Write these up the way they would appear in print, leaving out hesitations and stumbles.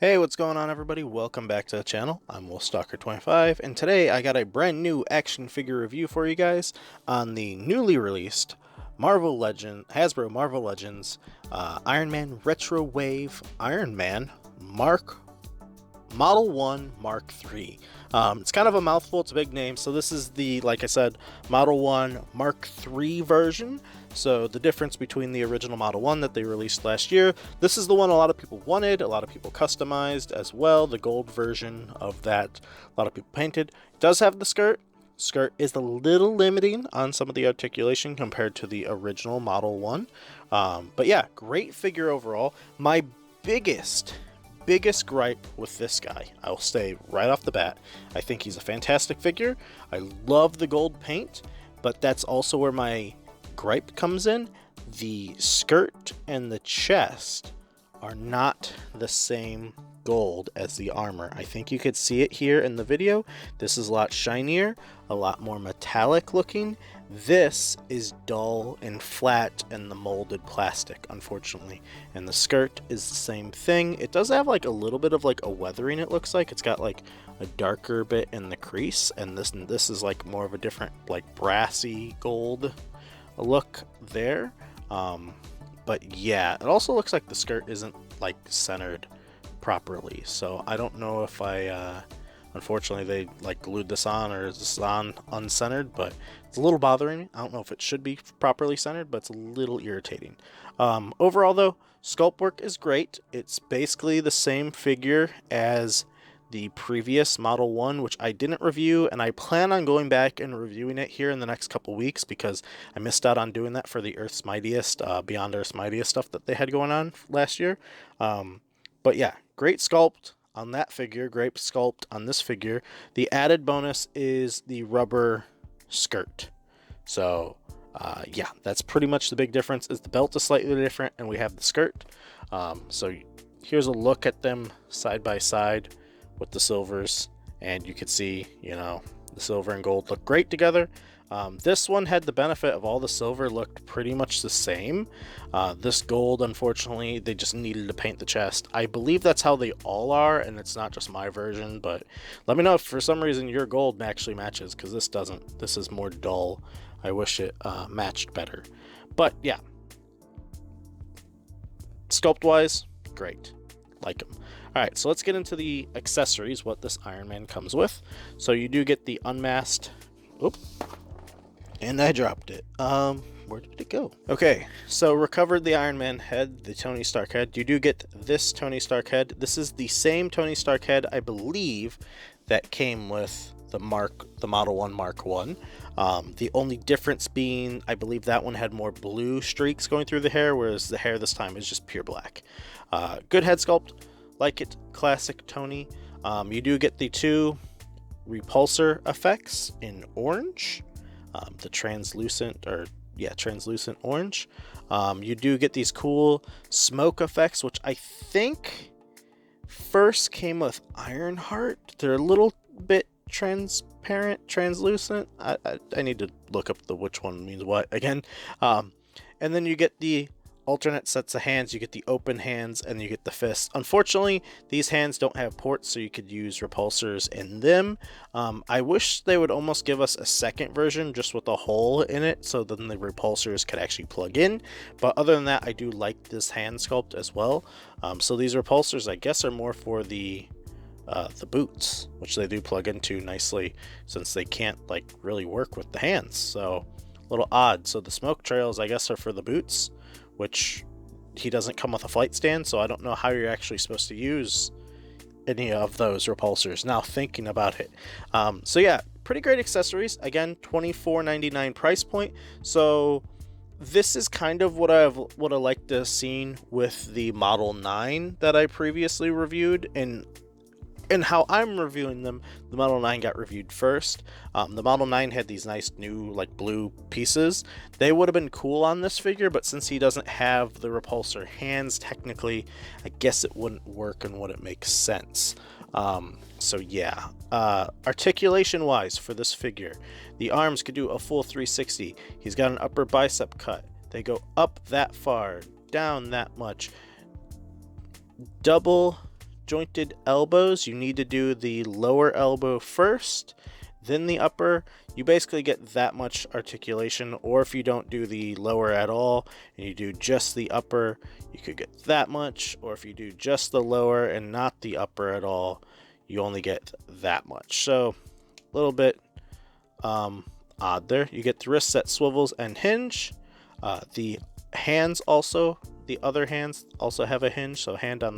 Hey, what's going on everybody? Welcome back to the channel. I'm WolfStalker25 and today I got a brand new action figure review for you guys on the newly released Hasbro Marvel Legends Iron Man Retro Wave Iron Man Model 1 Mark III. It's kind of a mouthful, it's a big name. So this is the, like I said, Model 1 Mark III version. So the difference between the original Model 1 that they released last year, this is the one a lot of people wanted, a lot of people customized as well. The gold version of that, a lot of people painted. It does have the skirt. Skirt is a little limiting on some of the articulation compared to the original Model 1. But yeah, great figure overall. My biggest gripe with this guy, I'll say right off the bat, I think he's a fantastic figure. I love the gold paint, but that's also where my gripe comes in. The skirt and the chest are not the same gold as the armor. I think you could see it here in the video. This is a lot shinier, a lot more metallic looking. This is dull and flat in the molded plastic, unfortunately. And the skirt is the same thing. It does have like a little bit of like a weathering, it looks like. It's got like a darker bit in the crease, and this is like more of a different like brassy gold look there. But yeah, it also looks like the skirt isn't like centered properly, so I don't know if unfortunately they like glued this on or is this on uncentered, but it's a little bothering me. I don't know if it should be properly centered, but it's a little irritating. Overall though, sculpt work is great. It's basically the same figure as the previous Model 1, which I didn't review, and I plan on going back and reviewing it here in the next couple weeks because I missed out on doing that for the Earth's Mightiest, Beyond Earth's Mightiest stuff that they had going on last year. But yeah, great sculpt on that figure, great sculpt on this figure. The added bonus is the rubber skirt. So yeah, that's pretty much the big difference. Is the belt is slightly different and we have the skirt. So here's a look at them side by side with the silvers, and you could see, you know, the silver and gold look great together. This one had the benefit of all the silver looked pretty much the same. This gold, unfortunately, they just needed to paint the chest. I believe that's how they all are, and it's not just my version, but let me know if for some reason your gold actually matches, because this doesn't. This is more dull. I wish it matched better. But yeah, sculpt wise, great. Like them. Alright, so let's get into the accessories, what this Iron Man comes with. So you do get the unmasked... Oop. And I dropped it. Where did it go? Okay, so recovered the Iron Man head, the Tony Stark head. You do get this Tony Stark head. This is the same Tony Stark head, I believe, that came with the Model 1 Mark 1. The only difference being, I believe that one had more blue streaks going through the hair, whereas the hair this time is just pure black. Good head sculpt. Like it, classic Tony. You do get the two repulsor effects in orange, the translucent orange. You do get these cool smoke effects, which I think first came with Ironheart. They're a little bit transparent, translucent. I need to look up which one means what again. And then you get the alternate sets of hands. You get the open hands and you get the fists. Unfortunately, these hands don't have ports, so you could use repulsors in them. I wish they would almost give us a second version just with a hole in it, so then the repulsors could actually plug in. But other than that, I do like this hand sculpt as well. So these repulsors, I guess, are more for the boots, which they do plug into nicely since they can't like really work with the hands. So a little odd. So the smoke trails, I guess, are for the boots, which he doesn't come with a flight stand, so I don't know how you're actually supposed to use any of those repulsors now thinking about it. So yeah, pretty great accessories. Again, $24.99 price point. So this is kind of what I liked to have seen with the Model 9 that I previously reviewed, and how I'm reviewing them. The Model 9 got reviewed first. The Model 9 had these nice new like blue pieces. They would have been cool on this figure, but since he doesn't have the repulsor hands, technically, I guess it wouldn't work and wouldn't make sense. So yeah, articulation wise for this figure, the arms could do a full 360. He's got an upper bicep cut. They go up that far, down that much. Double jointed elbows, you need to do the lower elbow first, then the upper. You basically get that much articulation, or if you don't do the lower at all and you do just the upper, you could get that much, or if you do just the lower and not the upper at all, you only get that much. So a little bit odd there. You get the wrists that swivels and hinge. The hands also, the other hands also have a hinge, so hinge on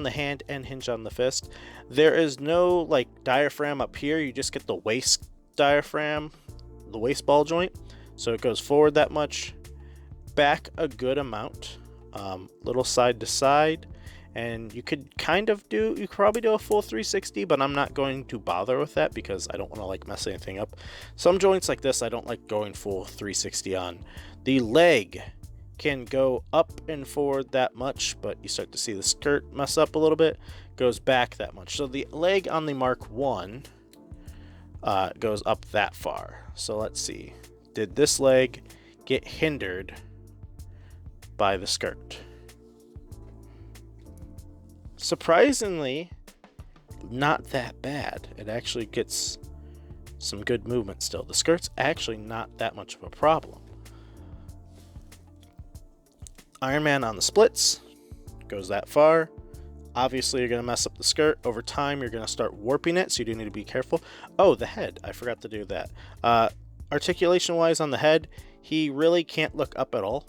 the hand and hinge on the fist. There is no like diaphragm up here, you just get the waist diaphragm, the waist ball joint, so it goes forward that much, back a good amount, little side to side, and you could probably do a full 360, but I'm not going to bother with that because I don't want to like mess anything up. Some joints like this I don't like going full 360 on. The leg can go up and forward that much, but you start to see the skirt mess up a little bit, goes back that much. So the leg on the Mark 1 goes up that far. So let's see, did this leg get hindered by the skirt? Surprisingly, not that bad. It actually gets some good movement still. The skirt's actually not that much of a problem. Iron Man on the splits goes that far. Obviously, you're going to mess up the skirt. Over time, you're going to start warping it, so you do need to be careful. Oh, the head. I forgot to do that. Articulation-wise on the head, he really can't look up at all.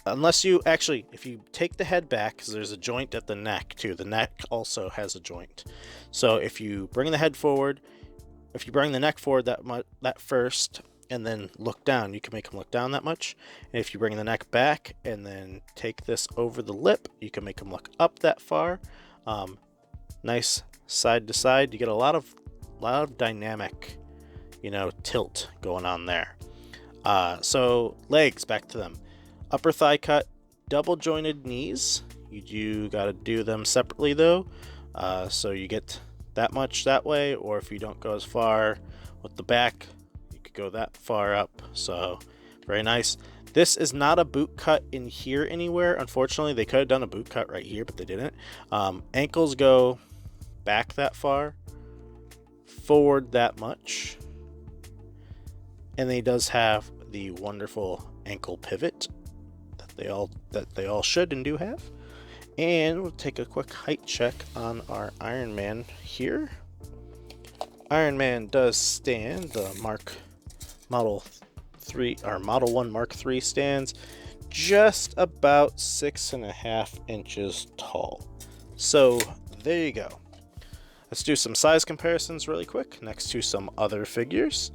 Unless you actually, if you take the head back, because there's a joint at the neck too. The neck also has a joint. So if you bring the head forward, if you bring the neck forward that first, and then look down, you can make him look down that much. And if you bring the neck back and then take this over the lip, you can make him look up that far. Nice side to side. You get a lot of dynamic, tilt going on there. So legs, back to them. Upper thigh cut, double jointed knees. You do got to do them separately though. So you get that much that way, or if you don't go as far with the back, you could go that far up. So very nice. This is not a boot cut in here anywhere. Unfortunately, they could have done a boot cut right here, but they didn't. Ankles go back that far, forward that much, and then he does have the wonderful ankle pivot that they all should and do have. And we'll take a quick height check on our Iron Man here. Iron Man does stand, the Model 1 Mark 3 stands just about 6.5 inches tall. So there you go. Let's do some size comparisons really quick next to some other figures.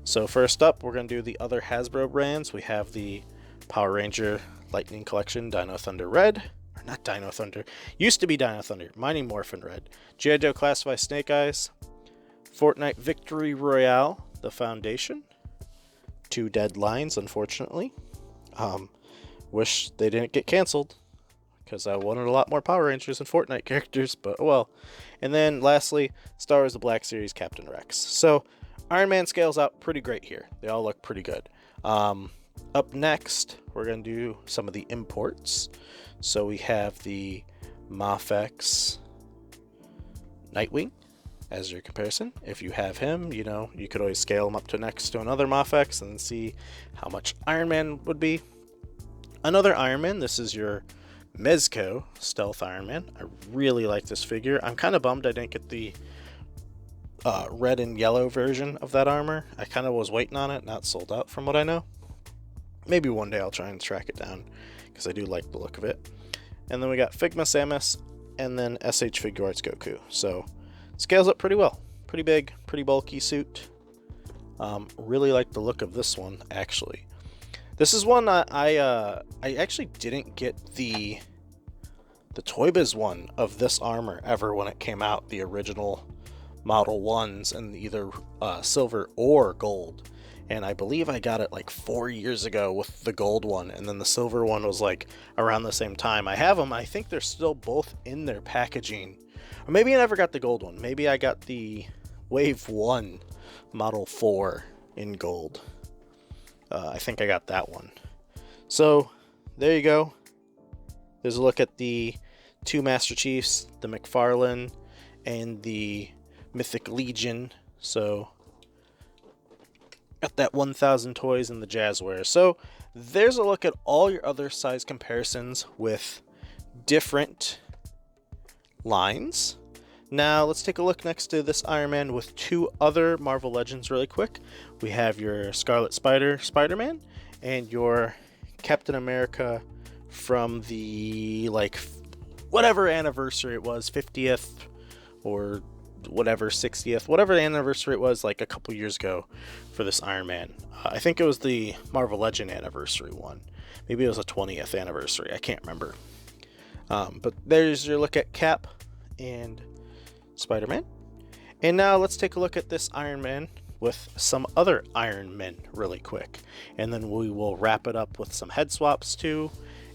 So first up, we're going to do the other Hasbro brands. We have the Power Ranger Lightning Collection Dino Thunder Red, or not Dino Thunder, used to be Dino Thunder, Mighty Morphin Red, G.I. Joe Classified Snake Eyes, Fortnite Victory Royale, The Foundation, 2 Dead Lines, unfortunately. Wish they didn't get canceled, because I wanted a lot more Power Rangers and Fortnite characters, but oh well. And then lastly, Star Wars The Black Series Captain Rex. So Iron Man scales out pretty great here. They all look pretty good. Up next, we're going to do some of the imports. So we have the Mafex Nightwing as your comparison. If you have him, you could always scale him up to next to another Mafex and see how much Iron Man would be. Another Iron Man, this is your Mezco Stealth Iron Man. I really like this figure. I'm kind of bummed I didn't get the red and yellow version of that armor. I kind of was waiting on it, not sold out from what I know. Maybe one day I'll try and track it down because I do like the look of it. And then we got Figma Samus and then SH Figuarts Goku. So scales up pretty well. Pretty big, pretty bulky suit. Really like the look of this one, actually. This is one I actually didn't get the Toy Biz one of this armor ever when it came out, the original Model 1s in either silver or gold. And I believe I got it like 4 years ago with the gold one, and then the silver one was like around the same time. I have them. I think they're still both in their packaging. Or maybe I never got the gold one. Maybe I got the Wave 1 Model 4 in gold. I think I got that one. So there you go. There's a look at the two Master Chiefs, the McFarlane and the Mythic Legion. So got that 1,000 toys in the Jazzware. So there's a look at all your other size comparisons with different lines. Now let's take a look next to this Iron Man with two other Marvel Legends really quick. We have your Scarlet Spider-Man, and your Captain America from the, like, whatever anniversary it was, 50th or whatever, 60th, whatever anniversary it was, like a couple years ago for this Iron Man. I think it was the Marvel Legend anniversary one. Maybe it was a 20th anniversary. I can't remember. But there's your look at Cap and Spider-Man. And now let's take a look at this Iron Man with some other Iron Men really quick. And then we will wrap it up with some head swaps too.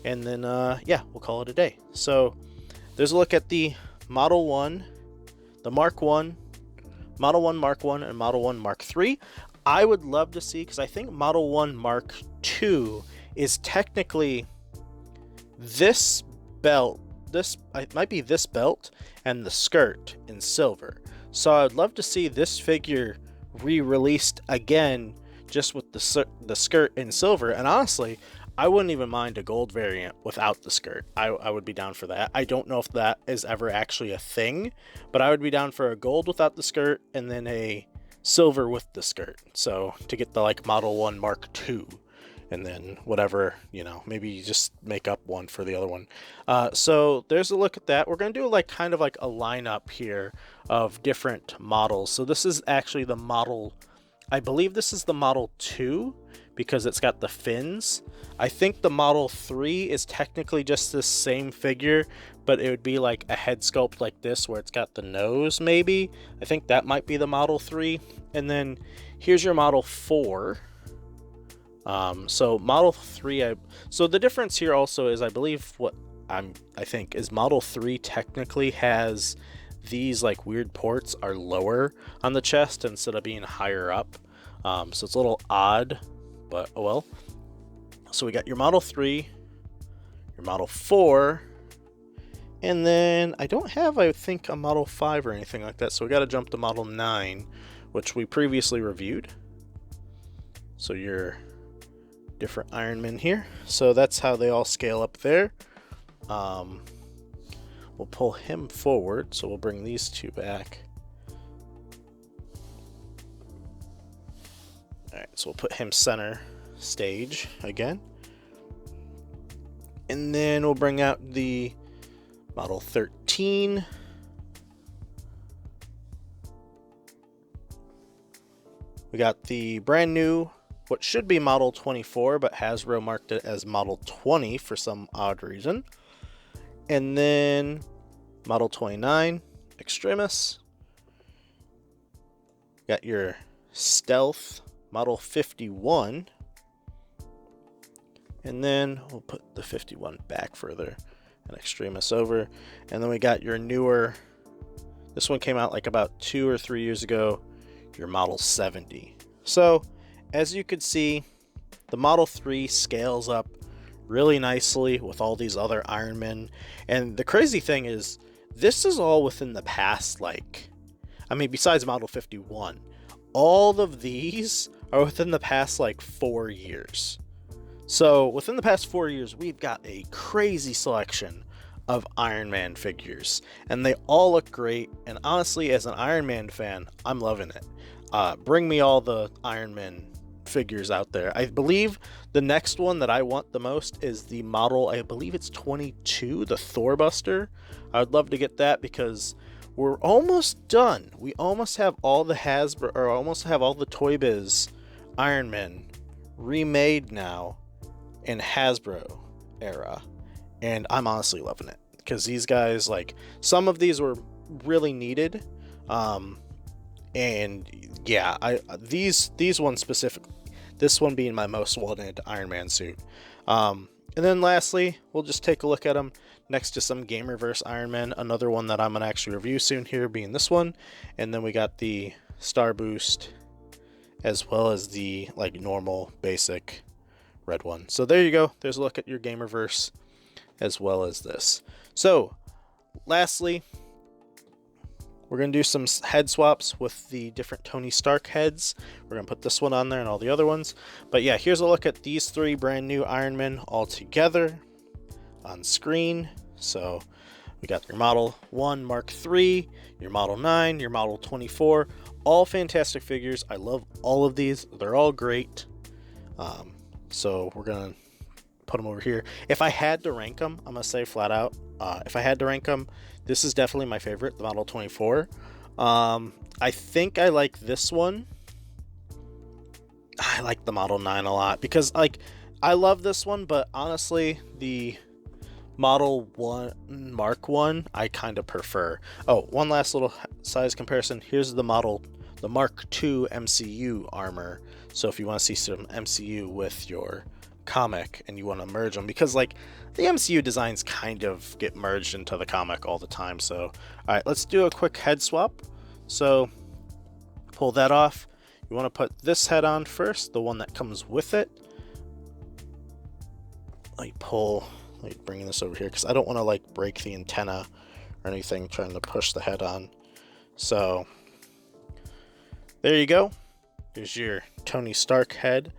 And then, yeah, we'll call it a day. So there's a look at the Model 1, the Mark 1, Model 1 Mark 1, and Model 1 Mark 3. I would love to see, because I think Model 1 Mark 2 is technically this belt. It might be this belt and the skirt in silver. So I'd love to see this figure re-released again, just with the skirt in silver. And honestly, I wouldn't even mind a gold variant without the skirt. I would be down for that. I don't know if that is ever actually a thing, but I would be down for a gold without the skirt and then a silver with the skirt. So to get the, like, Model 1 Mark II. And then whatever, you know, maybe you just make up one for the other one. So there's a look at that. We're going to do like kind of like a lineup here of different models. So this is actually the model, I believe this is the Model 2 because it's got the fins. I think the Model 3 is technically just the same figure, but it would be like a head sculpt like this where it's got the nose maybe. I think that might be the Model 3. And then here's your Model 4. So Model 3, so the difference here also is, I believe what I think is Model 3 technically has these like weird ports are lower on the chest instead of being higher up. So it's a little odd, but oh well. So we got your Model 3, your Model 4, and then I don't have, I think, a Model 5 or anything like that. So we got to jump to Model 9, which we previously reviewed. So your different Iron Men here. So that's how they all scale up there. We'll pull him forward, so we'll bring these two back. Alright, so we'll put him center stage again. And then we'll bring out the Model 13. We got the brand new, what should be Model 24, but Hasbro marked it as Model 20 for some odd reason. And then Model 29, Extremis. Got your Stealth, Model 51. And then we'll put the 51 back further and Extremis over. And then we got your newer, this one came out like about 2 or 3 years ago, your Model 70. So as you can see, the Model 3 scales up really nicely with all these other Iron Men. And the crazy thing is, this is all within the past, like, I mean, besides Model 51, all of these are within the past, like, 4 years. So within the past 4 years, we've got a crazy selection of Iron Man figures. And they all look great. And honestly, as an Iron Man fan, I'm loving it. Bring me all the Iron Man figures out there. I believe the next one that I want the most is the model, I believe it's 22, the Thor Buster. I would love to get that because we're almost done. We almost have all the Hasbro, or almost have all the Toy Biz Iron Men remade now in Hasbro era, and I'm honestly loving it because these guys, like, some of these were really needed, and yeah, these ones specifically, this one being my most wanted Iron Man suit. And then lastly, we'll just take a look at them next to some Gamerverse Iron Man, another one that I'm going to actually review soon here being this one. And then we got the Star Boost as well as the, like, normal basic red one. So there you go. There's a look at your Gamerverse as well as this. So lastly, we're going to do some head swaps with the different Tony Stark heads. We're going to put this one on there and all the other ones. But yeah, here's a look at these 3 brand new Iron Men all together on screen. So we got your Model 1 Mark III, your Model 9, your Model 24. All fantastic figures. I love all of these. They're all great. So we're going to put them over here. If I had to rank them, I'm going to say flat out, if I had to rank them, this is definitely my favorite, the Model 24. I think I like this one. I like the Model 9 a lot because, like, I love this one, but honestly, the Model 1 Mark 1 I kind of prefer. Oh, one last little size comparison. Here's the Mark II MCU armor. So if you want to see some MCU with your comic and you want to merge them, because like the MCU designs kind of get merged into the comic all the time. So all right, let's do a quick head swap. So pull that off. You want to put this head on first, the one that comes with it. Let me bring this over here because I don't want to like break the antenna or anything trying to push the head on. So there you go. Here's your Tony Stark head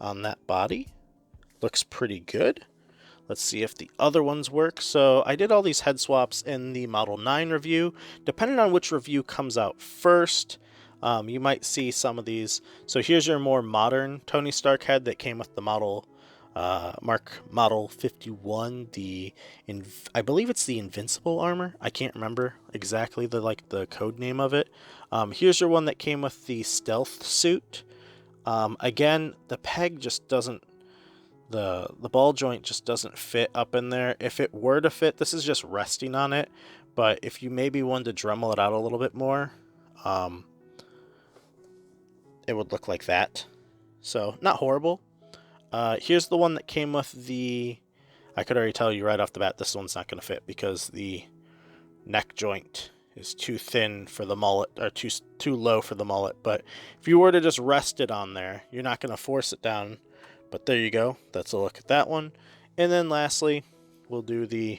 on that body. Looks pretty good. Let's see if the other ones work. So I did all these head swaps in the Model 9 review. Depending on which review comes out first, you might see some of these. So here's your more modern Tony Stark head that came with the Model 51. I believe it's the Invincible armor. I can't remember exactly the code name of it. Here's your one that came with the stealth suit. Again, the peg just doesn't. The ball joint just doesn't fit up in there. If it were to fit, this is just resting on it, but if you maybe wanted to Dremel it out a little bit more, it would look like that. So not horrible. Here's the one that came with the, I could already tell you right off the bat this one's not going to fit because the neck joint is too thin for the mullet, or too low for the mullet. But if you were to just rest it on there, you're not going to force it down. But there you go. That's a look at that one. And then lastly, we'll do the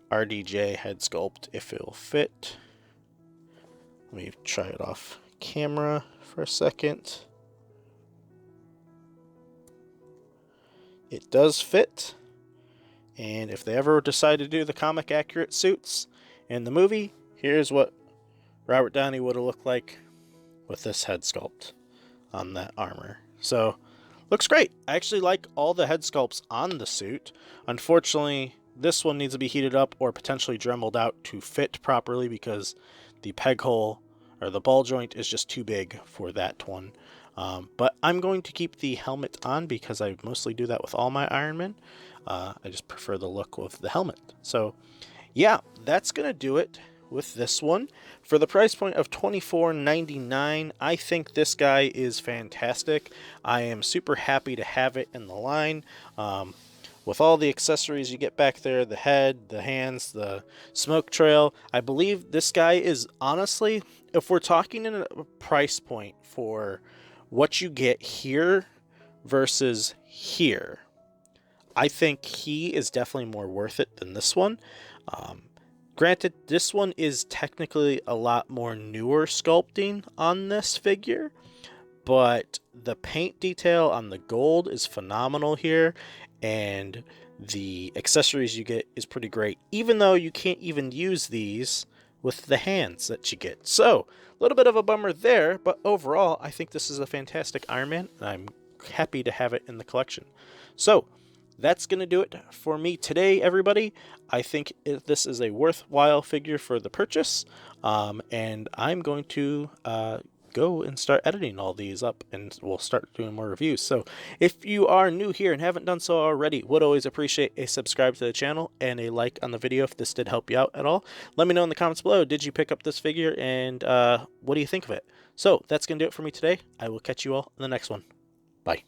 RDJ head sculpt if it'll fit. Let me try it off camera for a second. It does fit. And if they ever decide to do the comic accurate suits in the movie, here's what Robert Downey would have looked like with this head sculpt on that armor. So looks great. I actually like all the head sculpts on the suit. Unfortunately, this one needs to be heated up or potentially Dremeled out to fit properly because the peg hole or the ball joint is just too big for that one. But I'm going to keep the helmet on because I mostly do that with all my Iron Men. I just prefer the look of the helmet. So yeah, that's going to do it with this one. For the price point of $24.99, I think this guy is fantastic. I am super happy to have it in the line. With all the accessories you get back there, the head, the hands, the smoke trail, I believe this guy is, honestly, if we're talking in a price point for what you get here versus here, I think he is definitely more worth it than this one. Granted, this one is technically a lot more newer sculpting on this figure, but the paint detail on the gold is phenomenal here, and the accessories you get is pretty great, even though you can't even use these with the hands that you get. So, a little bit of a bummer there, but overall, I think this is a fantastic Iron Man, and I'm happy to have it in the collection. So, that's going to do it for me today, everybody. I think this is a worthwhile figure for the purchase, and I'm going to go and start editing all these up, and we'll start doing more reviews. So if you are new here and haven't done so already, would always appreciate a subscribe to the channel and a like on the video if this did help you out at all. Let me know in the comments below, did you pick up this figure, and what do you think of it? So that's going to do it for me today. I will catch you all in the next one. Bye.